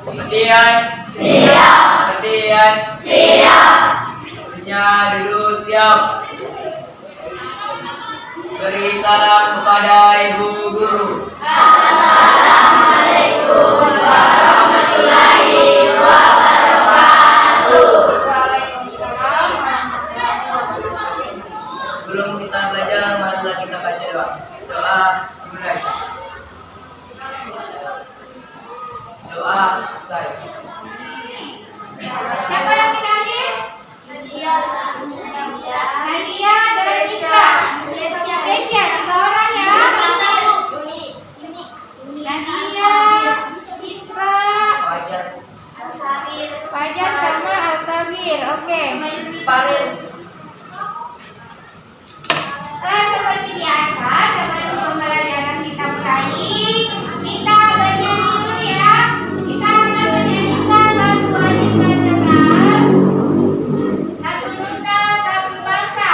Latihan. Siap. Latihan. Siap. Artinya duduk siap. Beri salam kepada ibu guru. Assalamualaikum warahmatullahi wabarakatuh. Waalaikumsalam warahmatullahi wabarakatuh. Sebelum kita belajar, marilah kita baca doa. Doa dimulai. Doa saya. Siapa yang kita hadir? Nadia dan Isra. Kesia, 3 orang ya. Nadia, Isra, Fajar sama Al-Kabir. Oke. Seperti biasa, sebelum pembelajaran kita mulai, kita bernyanyi dulu ya. Kita akan menyanyikan lagu wajib nasional, Satu Nusa Satu Bangsa.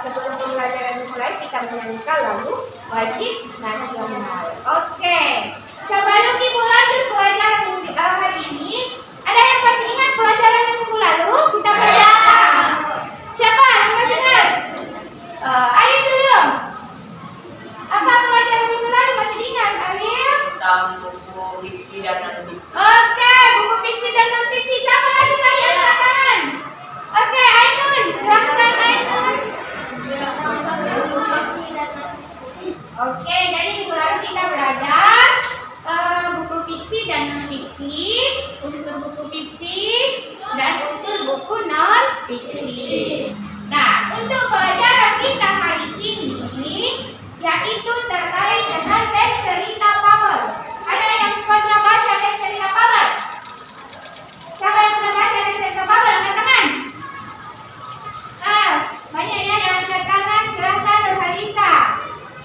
Sebelum pembelajaran dimulai, kita menyanyikan lagu wajib nasional. Oke, sebelum dimulai pelajaran hari ini, ada yang masih ingat pelajaran yang minggu lalu? Kita belajar. Siapa yang masih ingat? Arif dulu. Apa pelajaran minggu lalu masih ingat, Arif? Tentang buku fiksi dan non-fiksi. Oke, buku fiksi dan non-fiksi. Siapa lagi angkat tangan? Oke, Ainun, silahkan Ainun. Oke, jadi minggu lalu kita belajar buku fiksi dan non-fiksi, unsur buku fiksi dan unsur buku non-fiksi. Nah, untuk pelajaran kita hari ini yaitu terkait dengan teks cerita fabel. Ada yang pernah baca teks cerita fabel? Siapa yang pernah baca teks cerita fabel? Angkat tangan. Banyak ya yang angkat tangan. Silahkan Nurhalisa.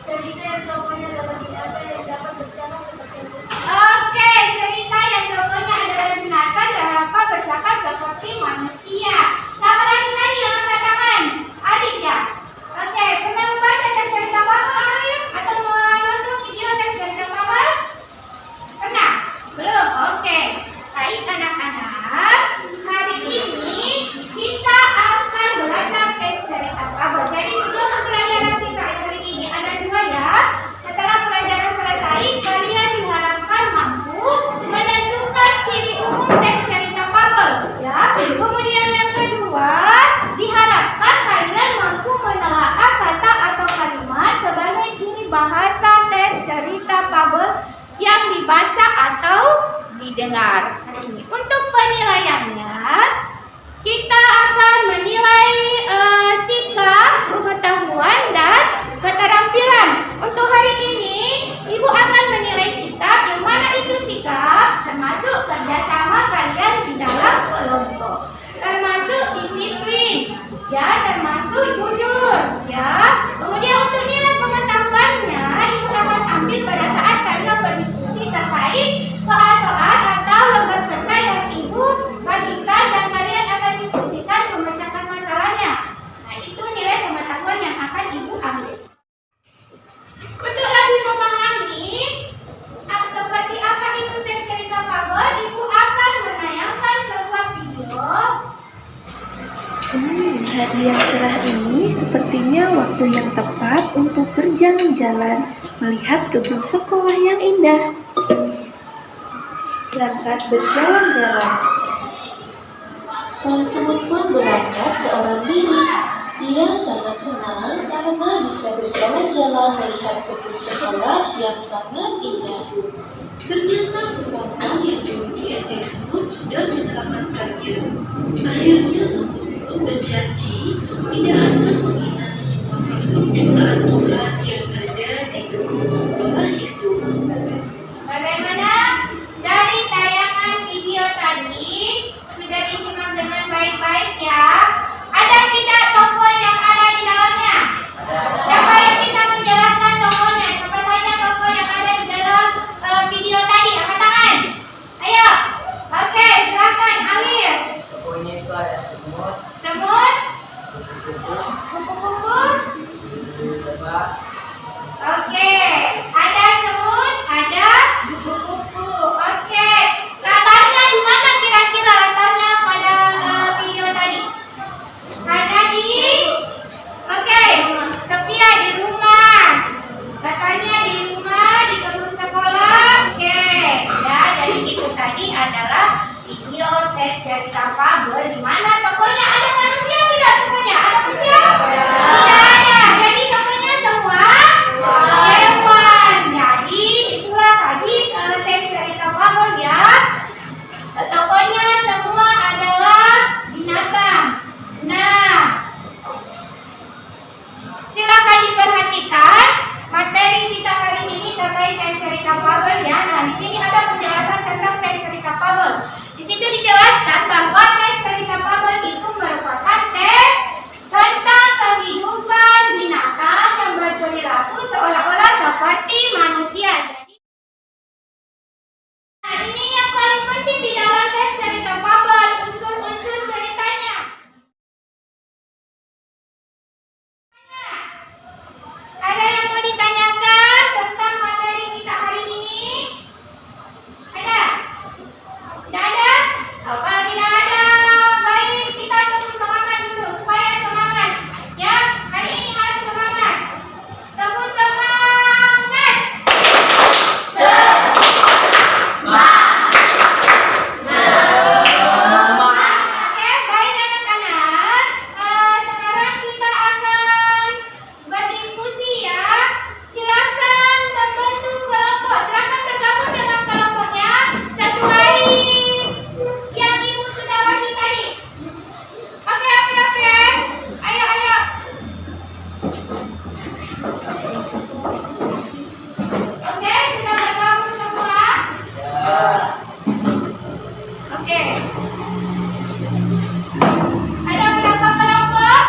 Cerita yang tokohnya dapat binatang yang dapat bercakap seperti manusia. Oke, cerita yang tokohnya adalah binatang dan dapat bercakap seperti manusia. Siapa lagi tadi yang angkat tangan? Arif ya? Oke, pernah membaca teks cerita fabel Arif? Atau menonton video teks cerita fabel? Pernah? Belum? Oke. Baik anak-anak, hari ini kita akan belajar teks cerita fabel. Jadi untuk pelajaran kita hari ini ada 2 ya. Setelah pelajaran selesai, kalian diharapkan mampu menentukan ciri umum teks cerita fabel ya. Kemudian yang kedua, diharapkan kalian mampu menelaah kata atau kalimat sebagai ciri bahasa teks cerita fabel yang dibaca atau didengar hari ini. Untuk penilaiannya, kita akan menilai sikap, pengetahuan, dan keterampilan. Untuk hari ini, Ibu akan menilai sikap. Yang mana itu sikap? Termasuk kerjasama kalian di dalam kelompok, termasuk disiplin, ya, termasuk jujur, ya. Kemudian untuk nilai pengetahuannya, Ibu akan ambil pada saat kalian berdiskusi terkait soal-soal atau lembar kerja yang Ibu bagi tempat untuk berjalan-jalan, melihat kebun sekolah yang indah. Berangkat berjalan-jalan. Sang semut pun berangkat seorang diri. Ia sangat senang karena bisa berjalan-jalan melihat kebun sekolah yang sangat indah. Ternyata tukang yang dulu diejek semut sudah menyelamatkannya. Akhirnya semut pun berjanji tidak akan menghina semua makhluk ciptaan Tuhan yang ada di kebun sekolah itu. Bagaimana? Dari tayangan video tadi sudah disimak dengan baik-baik ya. Ada tidak tokoh yang ada di dalamnya? Siapa yang bisa menjelaskan tokohnya? Siapa saja tokoh yang ada di dalam video tadi? Angkat tangan. Ayo. Oke, silakan Alif. Tokohnya itu ada semut, Semut, kupu-kupu, kupu-kupu. lebah, Oke, ada semut, ada kupu-kupu. Oke, latarnya di mana kira-kira latarnya pada video tadi? Ada di, oke, Sophia di rumah. Latarnya di rumah, di kebun sekolah. Oke, ya, jadi itu tadi adalah video teks cerita fabel di mana tokohnya ada manusia tidak tokohnya? Ada manusia? Tidak ada. Jadi tokohnya semua hewan. Jadi itulah tadi teks cerita fabel ya. Tokohnya semua adalah binatang. Nah, silakan diperhatikan materi kita hari ini terkait teks cerita fabel ya. Nah, di sini ada penjelasan tentang teks cerita fabel. Di situ dijelaskan bahwa teks cerita fabel itu merupakan teks tentang kehidupan binatang yang berperilaku seolah-olah seperti manusia. Jadi, nah, ini yang paling penting di dalam teks cerita fabel, unsur-unsur ceritanya. Ada yang mau ditanyakan tentang materi kita hari ini? Ada? Tidak ada? Oh, kalau tidak ada, baik kita tepuk semangat dulu supaya semangat. Ya, hari ini harus semangat. Tepuk semangat. Oke, baik anak-anak. Sekarang kita akan berdiskusi ya. Silakan membentuk kelompok. Silakan bergabung dengan kelompoknya sesuai yang ibu sudah bagi tadi. Oke. Ayo. Oke, sudah bergabung semua? Oke. Ada berapa kelompok?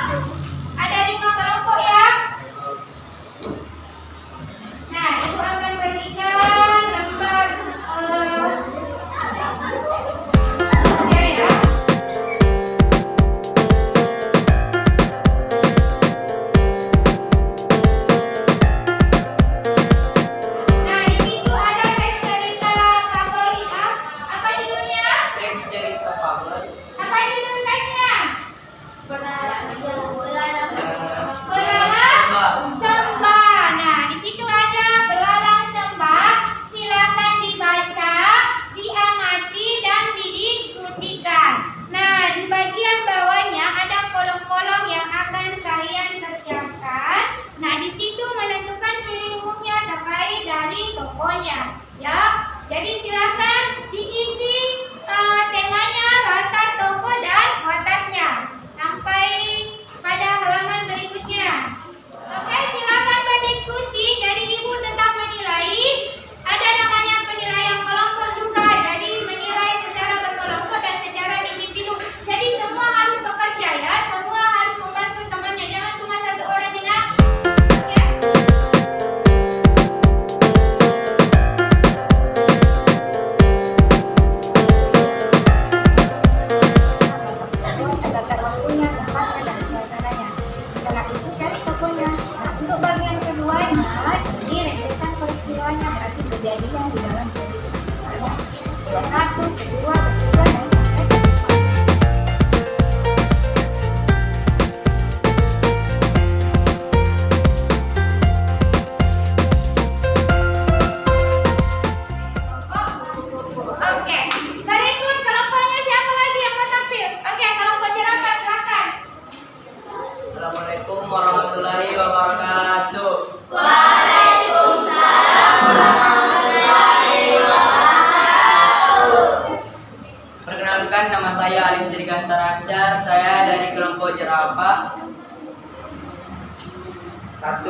Ada 5 kelompok ya. Nah, ibu akan berikan lembar ya. Nah, di situ ada teks cerita fabel ya. Apa judulnya? teks cerita fabel, Apa judul teksnya? Belalang sembah. Nah, di situ ada belalang sembah. Silakan dibaca, diamati dan didiskusikan. Nah, di bagian bawahnya ada kolom-kolom yang akan kalian kerjakan. Nah, di situ menentukan ciri umumnya terkait dari tokohnya. Ya, jadi silakan diisi temanya, latar tokoh dan wataknya sampai pada halaman berikutnya. Oke, silakan berdiskusi. Jadi ibu tetap menilai. Ada namanya penilaian kelompok juga. Jadi menilai secara berkelompok dan secara individu. Jadi semua harus bekerja ya. Semua harus membantu temannya. Jangan cuma satu orang Dina. Oke. 1.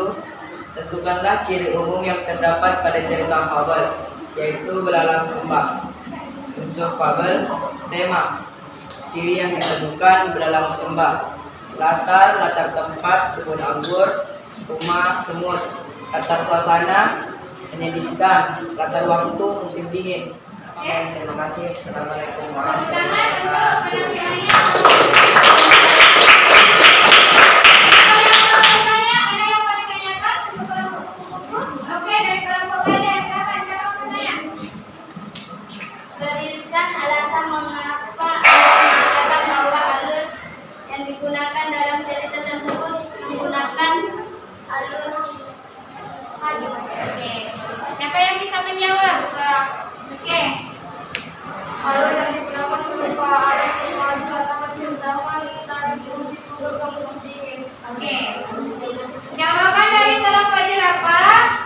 Tentukanlah ciri umum yang terdapat pada cerita fabel, yaitu belalang sembah. Unsur fabel. Tema. Ciri yang ditemukan belalang sembah. Latar tempat kebun anggur, rumah semut. Latar suasana menyedihkan. Latar waktu musim dingin. Terima kasih. Assalamualaikum warahmatullahi Berikan alasan mengapa mengatakan bahwa alur yang digunakan dalam cerita tersebut menggunakan alur maju. Oke. Siapa yang bisa menjawab? Oke. Alur yang digunakan berupa arah maju atau terutama antara musim gugur dan musim dingin. Oke. Jawaban dari kelompok jerapah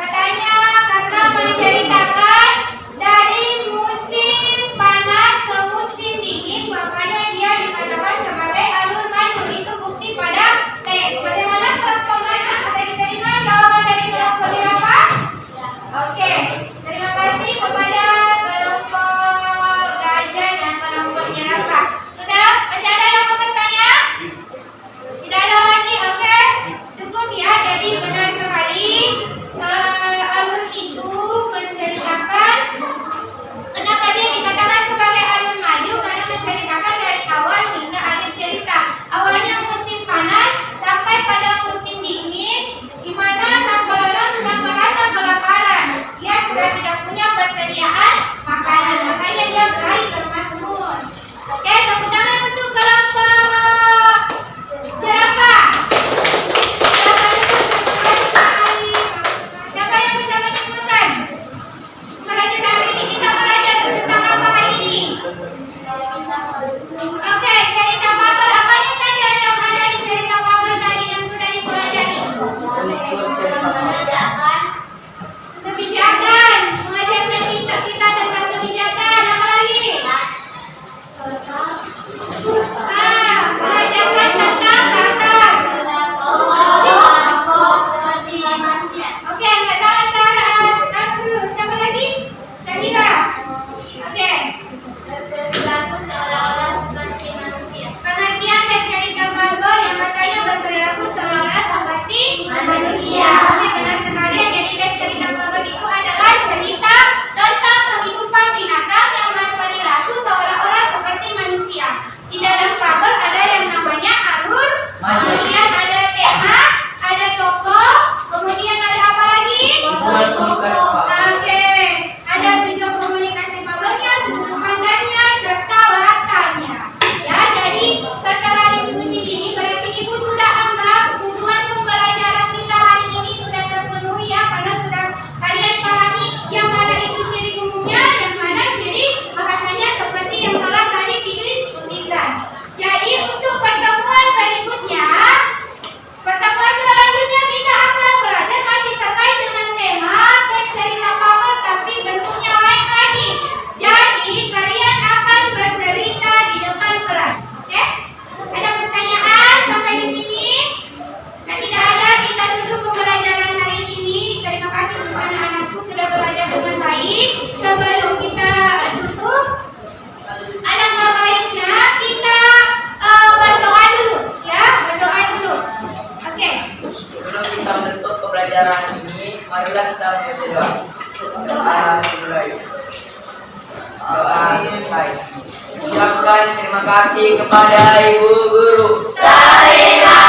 katanya karena menceritakan dari musim panas ke musim dingin, makanya dia dikatakan sebagai alur maju. Itu bukti pada teks. Bagaimana kelompok mana? Ada diterima jawaban dari kelompok jerapah? Oke. Terima kasih kepada kelompok gajah dan kelompok jerapah. Sudah? Masih ada yang mau bertanya? Tidak ada lagi, oke? Cukup ya, jadi benar sekali alur itu menceritakan. Kenapa dia dikatakan sebagai alur maju? Karena menceritakan dari awal hingga akhir cerita. Awalnya musim panas sampai pada musim dingin, di mana sang belalang sedang merasa kelaparan. Dia sudah tidak punya persediaan makanan, makanya dia berlari ke rumah semut. Oke, tepuk tangan untuk kelompok jerapah. Siapa yang bisa menyimpulkan? Pelajaran hari ini kita belajar tentang apa hari ini? Oke, cerita fabel apanya saja yang ada di cerita fabel tadi yang sudah dipelajari? Unsur cerita fabel. Kebijakan, mengajarkan kita tentang kebijakan. Apa lagi? Mengajarkan tentang latar. Oke, nggak tahu Sarah dulu. Siapa lagi? Syahira. Oke. Berperilaku seolah-olah seperti manusia. Pengertian dari cerita fabel yang katanya berperilaku seolah-olah seperti manusia. Oke, benar sekali. Jadi dari cerita fabel itu adalah cerita tentang kehidupan binatang yang berperilaku seolah-olah seperti manusia. Di dalam fabel ada yang namanya alur, kemudian ada tema, ada tokoh, kemudian ada apa lagi? Oke, ada tujuan komunikasi fabelnya, sudut pandangnya, serta latarnya. Ya, jadi setelah diskusi ini berarti ibu sudah anggap tujuan pembelajaran kita hari ini sudah terpenuhi ya, karena sudah kalian pahami yang mana itu ciri umumnya, yang mana ciri bahasanya seperti yang telah tadi didiskusikan. Jadi untuk pertemuan selanjutnya kita akan belajar masih terkait dengan tema teks cerita fabel, tapi bentuknya lain lagi. Jadi kalian akan bercerita di depan kelas. Oke? Ada pertanyaan sampai di sini? Nah, tidak ada, kita tutup pembelajaran hari ini. Terima kasih untuk anak-anakku sudah belajar dengan baik. Sebelum kita tutup, alangkah baiknya kita berdoa dulu, ya, berdoa dulu. Oke. Sebelum kita menutup pembelajaran ini, marilah kita membaca doa. Doa selesai. Ucapkan terima kasih kepada Ibu Guru. Terima